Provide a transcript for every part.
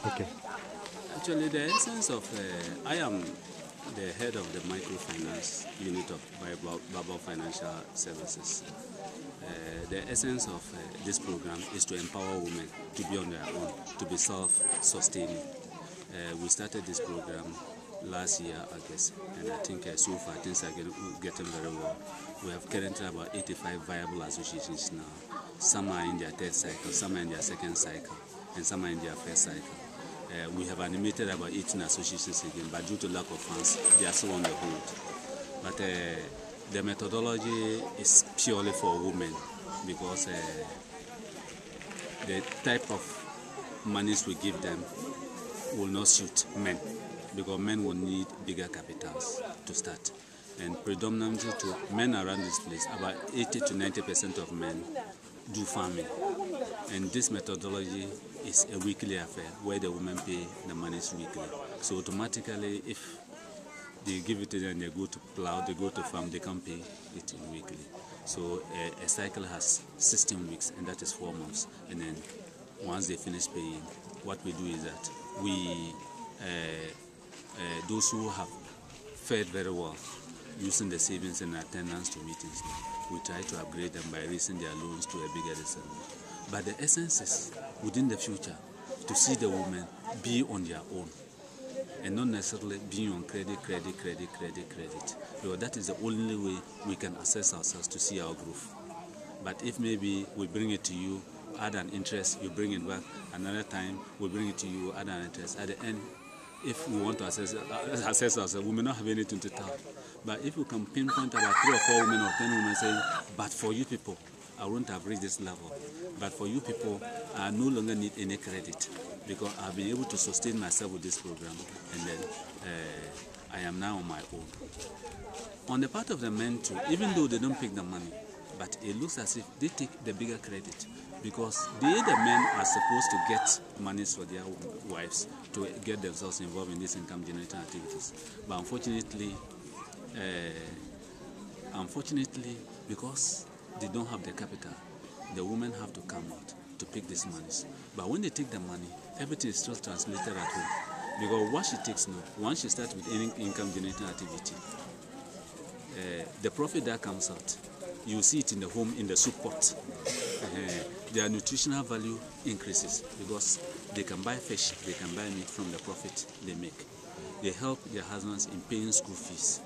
Okay. Actually, the essence of I am the head of the microfinance unit of Bible Financial Services. The essence of this program is to empower women to be on their own, to be self-sustaining. We started this program last year, August, and I think so far things are getting very well. We have currently about 85 viable associations now. Some are in their third cycle, some are in their second cycle, and some are in their first cycle. We have animated about 18 associations again, but due to lack of funds, they are still on the hold. But the methodology is purely for women because the type of monies we give them will not suit men, because men will need bigger capitals to start. And predominantly to men around this place, about 80 to 90% of men do farming. And this methodology is a weekly affair where the women pay the monies weekly. So automatically, if they give it to them, they go to plow, they go to farm, they can pay it in weekly. So a cycle has 16 weeks, and that is 4 months. And then once they finish paying, what we do is that we, those who have fared very well, using the savings and attendance to meetings, we try to upgrade them by raising their loans to a bigger extent. But the essence is, within the future, to see the women be on their own and not necessarily being on credit. Because that is the only way we can assess ourselves to see our growth. But if maybe we bring it to you, add an interest, you bring it back, another time we bring it to you, add an interest. At the end, if we want to assess ourselves, we may not have anything to tell. But if we can pinpoint about 3 or 4 women or 10 women saying, but for you people, I wouldn't have reached this level. But for you people, I no longer need any credit because I've been able to sustain myself with this program, and then I am now on my own. On the part of the men too, even though they don't pick the money, but it looks as if they take the bigger credit because the men are supposed to get monies for their wives to get themselves involved in these income generating activities. But unfortunately, because they don't have the capital, the women have to come out to pick these monies. But when they take the money, everything is still translated at home. Because what she takes now, once she starts with any income generating activity, the profit that comes out, you see it in the home, in the soup pot. Their nutritional value increases because they can buy fish, they can buy meat from the profit they make. They help their husbands in paying school fees,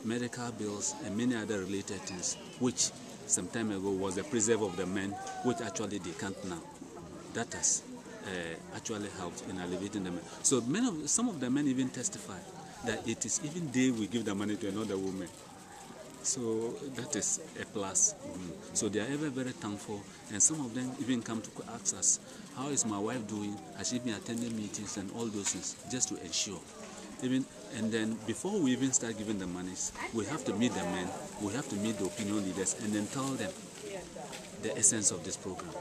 medical bills, and many other related things, which some time ago was the preserve of the men, which actually they can't now. That has actually helped in alleviating the men. So some of the men even testify that it is even they will give the money to another woman. So that is a plus. So they are ever very thankful, and some of them even come to ask us, how is my wife doing? Has she been attending meetings and all those things, just to ensure. And then before we even start giving the monies, we have to meet the men, we have to meet the opinion leaders, and then tell them the essence of this program.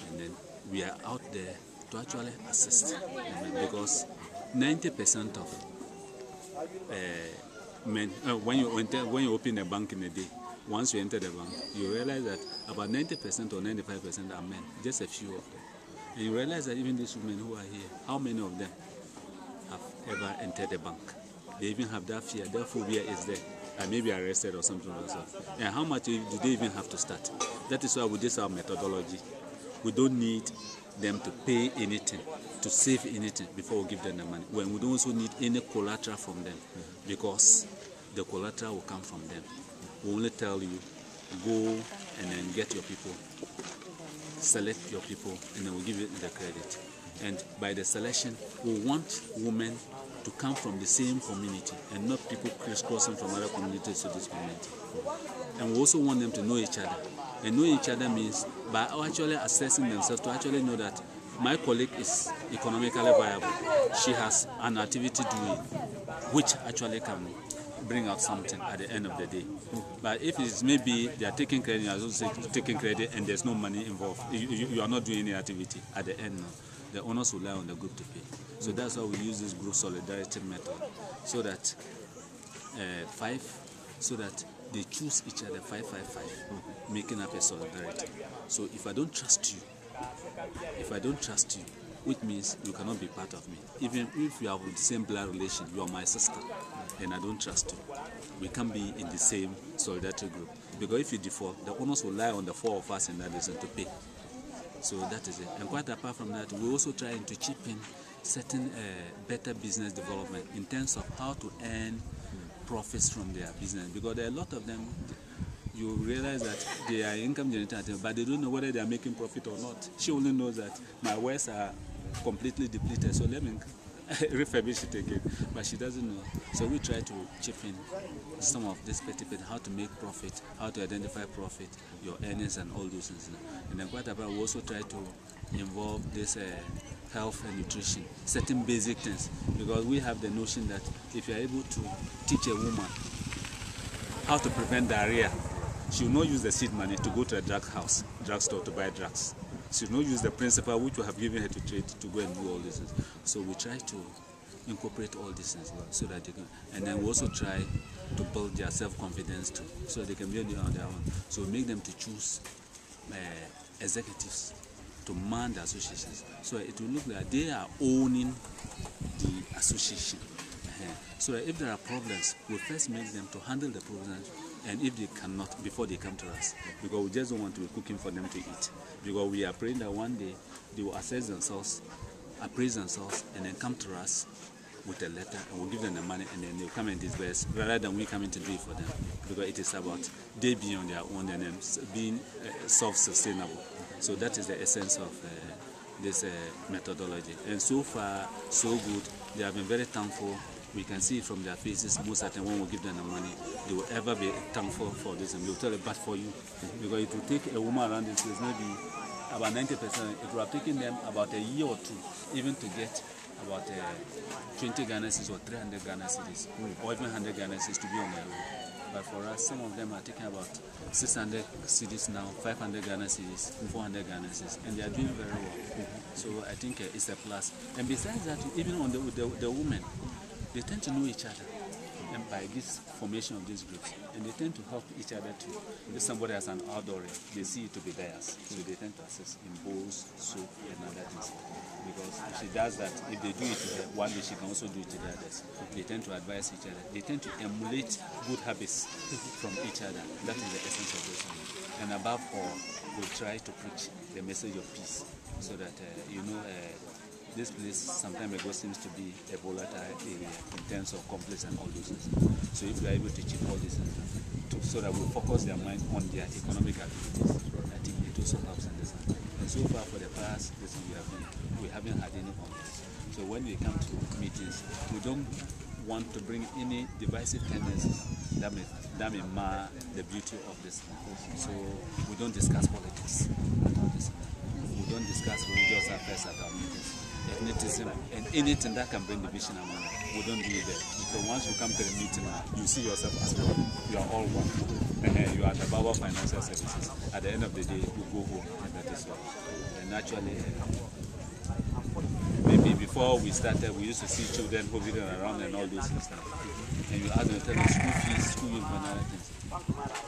And then we are out there to actually assist, because 90% of men, when you open a bank in a day, once you enter the bank, you realize that about 90% or 95% are men, just a few of them. And you realize that even these women who are here, how many of them have ever entered a bank? They even have that fear, that phobia is there. I may be arrested or something like that. And how much do they even have to start? That is why with this our methodology, we don't need them to pay anything, to save anything before we give them the money. When we don't also need any collateral from them, because the collateral will come from them. We only tell you, go and then get your people, select your people, and then we'll give you the credit. And by the selection, we want women to come from the same community and not people crisscrossing from other communities to this community. And we also want them to know each other. And know each other means by actually assessing themselves to actually know that my colleague is economically viable. She has an activity doing which actually can bring out something at the end of the day. But if it's maybe they are taking credit, you are also taking credit and there's no money involved, you are not doing any activity, at the end, the owners will rely on the group to pay. So that's why we use this group solidarity method, so that they choose each other 5-5-5, making up a solidarity. So if I don't trust you, which means you cannot be part of me. Even if you have the same blood relation, you are my sister, and I don't trust you. We can't be in the same solidarity group. Because if you default, the owners will lie on the four of us in that reason to pay. So that is it. And quite apart from that, we're also trying to chip in certain better business development in terms of how to earn profits from their business. Because there are a lot of them, you realize that they are income generating, but they don't know whether they are making profit or not. She only knows that my wares are completely depleted, so let me refurbish it again, but she doesn't know. So we try to chip in some of this petty how to make profit, how to identify profit, your earnings and all those things. And then quite about we also try to involve this health and nutrition, certain basic things, because we have the notion that if you are able to teach a woman how to prevent diarrhea, she will not use the seed money to go to a drugstore to buy drugs. She will not use the principal which we have given her to trade to go and do all these things. So we try to incorporate all these things so that they can, and then we also try to build their self-confidence too, so they can be on their own. So we make them to choose executives to man the associations. So it will look like they are owning the association. So that if there are problems, we first make them to handle the problems, and if they cannot, before they come to us, because we just don't want to be cooking for them to eat. Because we are praying that one day they will assess themselves, appraise themselves, and then come to us with a letter, and we'll give them the money, and then they'll come and disburse, rather than we coming to do it for them. Because it is about they being on their own and then being self-sustainable. So that is the essence of this methodology. And so far, so good. They have been very thankful. We can see it from their faces most of the time when we give them the money, they will ever be thankful for this, and they will tell it, but for you. Because it will take a woman around this place maybe about 90%. It will have taken them about a year or two even to get about 20 Ghana cedis or 300 Ghana cedis, or even 100 Ghana cedis to be on their own. But for us, some of them are taking about 600 cedis now, 500 Ghana cedis, 400 Ghana cedis, and they are doing very well. So I think it's a plus. And besides that, even on the women, they tend to know each other, and by this formation of these groups, and they tend to help each other too. If somebody has an outdoor, they see it to be theirs, so they tend to assist in bowls, soap, and other things. Because if she does that, if they do it to her, one day she can also do it to the others. They tend to advise each other. They tend to emulate good habits from each other. That is the essence of this. And above all, we try to preach the message of peace, so that this place some time ago seems to be a volatile area in terms of conflicts and all those things. So if we are able to chip all these things so that we focus their mind on their economic activities, I think it also helps in this. And so far for the past, we haven't had any conflicts. So when we come to meetings, we don't want to bring any divisive tendencies that may mar the beauty of this. So we don't discuss politics at all this. We don't discuss religious affairs at our meetings. Ethnicism and anything that can bring division among us, we don't do it there. So once you come to the meeting, you see yourself as one. You are all one. You are the Baba Financial Services. At the end of the day, you go home, and that is all. And naturally, maybe before we started, we used to see children hovering around and all those things. And you ask them to tell them school fees, school uniform, and other things.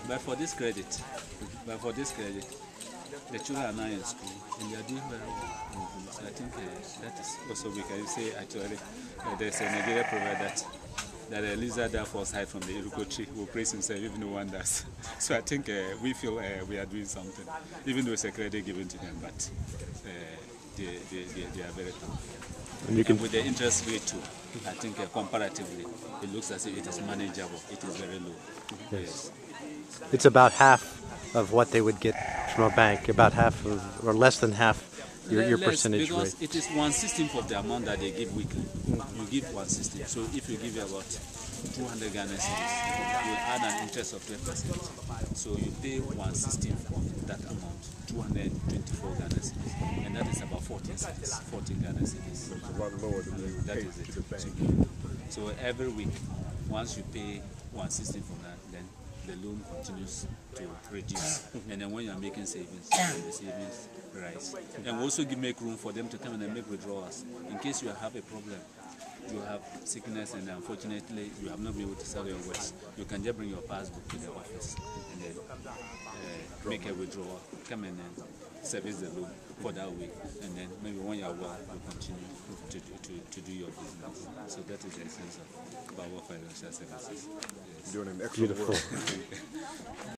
But for this credit, the children are now in school and they are doing very well. So I think that is also, we can say actually there's a Nigeria proverb that a lizard that falls high from the Iruko tree will praise himself even no one does. So I think we feel we are doing something, even though it's a credit given to them, but they are very tough. And with the interest rate too, I think comparatively, it looks as if it is manageable. It is very low. Yes. It's about half of what they would get from a bank, about half of, or less than half your percentage because rate. It is 1/16 of the amount that they give weekly. You give 1/16. So if you give about 200 Ghana cedis, you add an interest of 12%. So you pay 1/16 of that amount, 224 Ghana cedis, and that is about 14 cedis, 14 Ghana cedis. That is it. So every week, once you pay 1/16 from that, then the loan continues to reduce. And then when you are making savings, the savings rise. And we also make room for them to come and make withdrawals. In case you have a problem, you have sickness and unfortunately you have not been able to sell your goods, you can just bring your passbook to the office and then make a withdrawal, come in and service the loan for that week, and then maybe when you are well, you continue to do your business. So that is the essence of our financial services. Yes. Doing an excellent Beautiful. work.